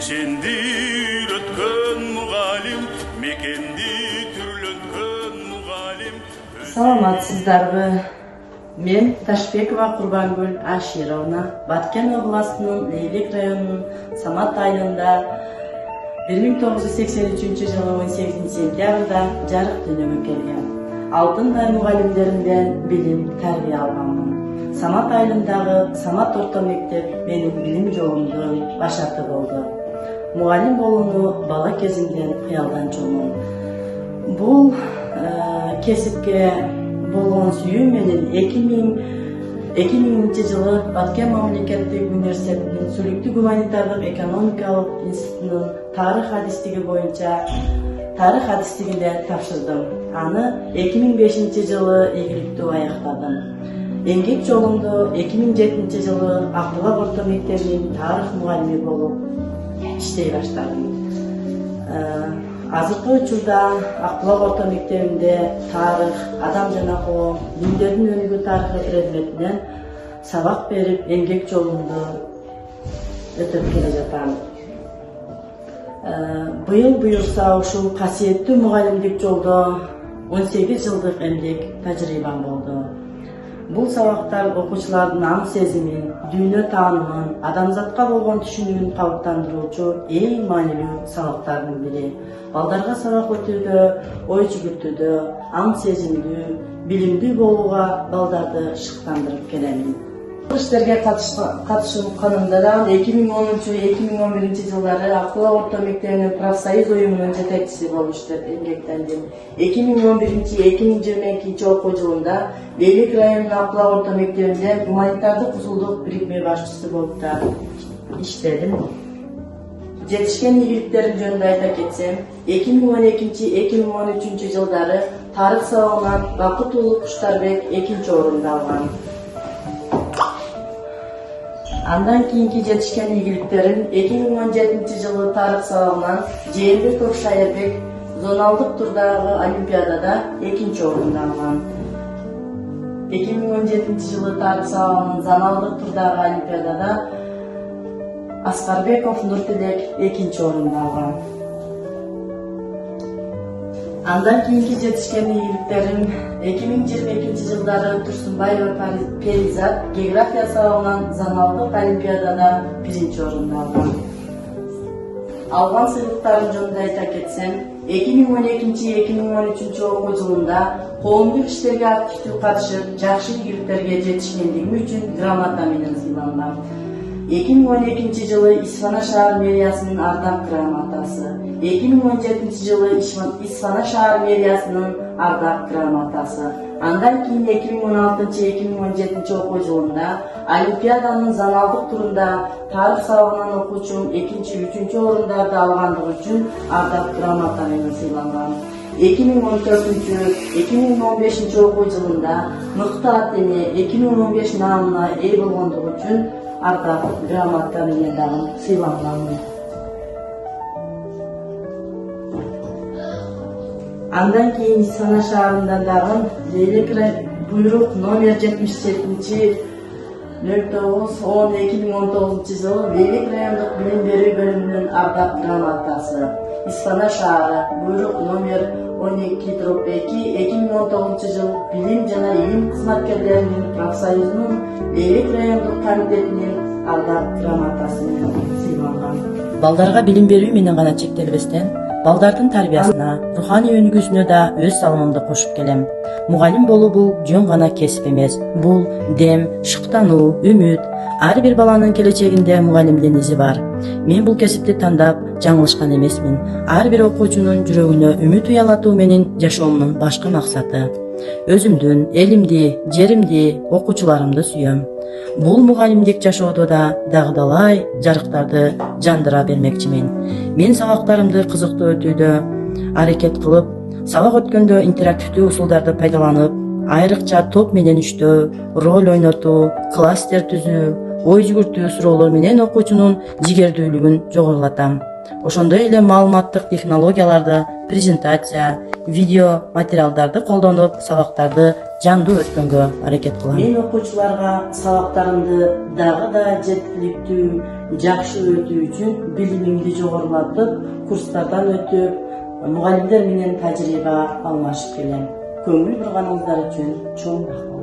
Sendir ötken mugalim, mekendi türlötken mugalim. Саламатсыздарбы? Мен Ташбекова Курбангүл Ашировна, Баткен областынын Лейлек районунун Самат айылында 1983 жылы 18 сентябрда жарык дүйнөгө келген. Алтын ай мугалимдеринен билим, тарбия алганмын. Самат айылындагы Самат орто мектеп менин билим жолумдун башаты болду. Мугалим болууну бала кезимден кыялданчумун. Бул кесипке болгон сүйүү менен 2000 жылы Баткен мамлекеттик университетинин Сүлүктүү гуманитардык экономикалык институтунун тарых адистиги боюнча тарых адистигинде тапшырдым. Аны 2005 жылы ийгиликтүү аяктадым. Эмгек жолумду 2007 жылы Акбулак орто мектебинин тарых мугалими болуп иштей баштадым. Азыркы учурда Акбулак орто мектебинде тарых, адам жана коом, диндердин өнүгүү тарыхы предметинен сабак берип, эмгек жолумду өтүп келе жатам. Быйыл буюрса ушул касиеттүү мугалимдик жолдо 18 жылдык эмгек тажрыйбам болду. Бул сабактар окуучулардын аң сезимин, дүйнө таанымын, адамзатка болгон түшүнүүн калыптандыруучу эң маанилүү сабактардын бири. Балдарга сабак өтүүдө, ой жүгүртүүдө, аң сезимдүү, билимдүү болууга балдарды шыктандырып келемин. Иштерге катышканымда да 2010-2011 жылдары Акбулак орто мектебинин профсоюз уюмунун жетекчиси болуп эмгектендим. 2011-2022 окуу жылында Лейлек районунун Акбулак орто мектебинде гуманитардык узулдук бирикме башчысы болуп да иштедим. Жетишкен ийгиликтерим жөнүндө айта кетсем, 2012-2013 жылдары тарых сабагынан Бакытуулу Куштарбек 2-орунду алган. Андан кийинки жетишкен ийгиликтерим 2017 жылы тарых сабагынан Жээнбеков Шайырбек зоналдык турдагы олимпиадада 2-орунду алган. 2017 жылы тарых сабагынан зоналдык турдагы олимпиадада Аскарбеков Нуртилек 2-орунду алган. Андан кийинки жетишкен ийгиликтерим 2022 жылдары Турсунбаева Перизат география сабагынан зоналдык олимпиадада 1-орунду алган. Алган сыйлыктарым жөнүндө айта кетсем, 2012-2013 окуу жылында коомдук иштерге активдүү катышып, жакшы ийгиликтерге жетишкендигим үчүн грамота менен сыйлангам. 2012 жылы Исфана шаар мэриясынын ардак грамотасы, 2017 жылы Исфана шаар мэриясынын ардак грамотасы. Андан кийин 2016-2017 окуу жылында олимпиаданын зоналдык турунда тарых сабагынан окуучум 2-3 орундарды алгандыгы үчүн ардак грамота менен сыйланган. 2014-2015 окуу жылында мыкты ат эне 2015 наамына ээ болгондугу үчүн ардак грамота менен дагы сыйланганмын. Андан кийин Исфана шаарында дагы Лейлек буйрук номер 77-09-10-2019 жылы Лейлек райондук билим берүү бөлүмүнүн ардак грамотасы, Исфана шаары буйрук номер 12-2-2019 жыл билим жана илим кызматкерлеринин профсоюзунун Лейлек райондук комитетинин ардак грамотасы менен сыйланган. Балдарга билим берүү менен гана чектелбестен, балдардын тарбиясына, руханий өнүгүүсүнө да өз салымымды кошуп келем. Мугалим болуу бул жөн гана кесип эмес, бул дем, шыктануу, үмүт. Ар бир баланын келечегинде мугалимдин изи бар. Мен бул кесипти тандап жаңылышкан эмесмин. Ар бир окуучунун жүрөгүнө үмүт уялатуу менен жашоомдун башкы максаты. Өзүмдүн, элимди, жеримди, окуучуларымды сүйөм. Бул мугалимдик жашоодо да дагы жарыктарды жандыра бермекчимин. Мен сабактарымды кызыктуу өтүүдө аракет кылып, сабак өткөндө интерактивдүү усулдарды пайдаланып, айрыкча топ менен иштөө, роль ойнотуу, кластер түзүү, ой жүгүртүү суроолор менен окуучунун жигердүүлүгүн жогорулатам. Ошондой эле маалыматтык технологияларды, презентация, видео материалдарды колдонуп сабактарды жандуу өткөнгө аракет кылам. Мен окуучуларга сабактарымды дагы да жеткиликтүү, жакшы өтүү үчүн билимимди жогорулатып, курстардан өтүп, мугалимдер менен тажрыйба алмашып келем. Көңүл бурганыңыздар үчүн чоң рахмат.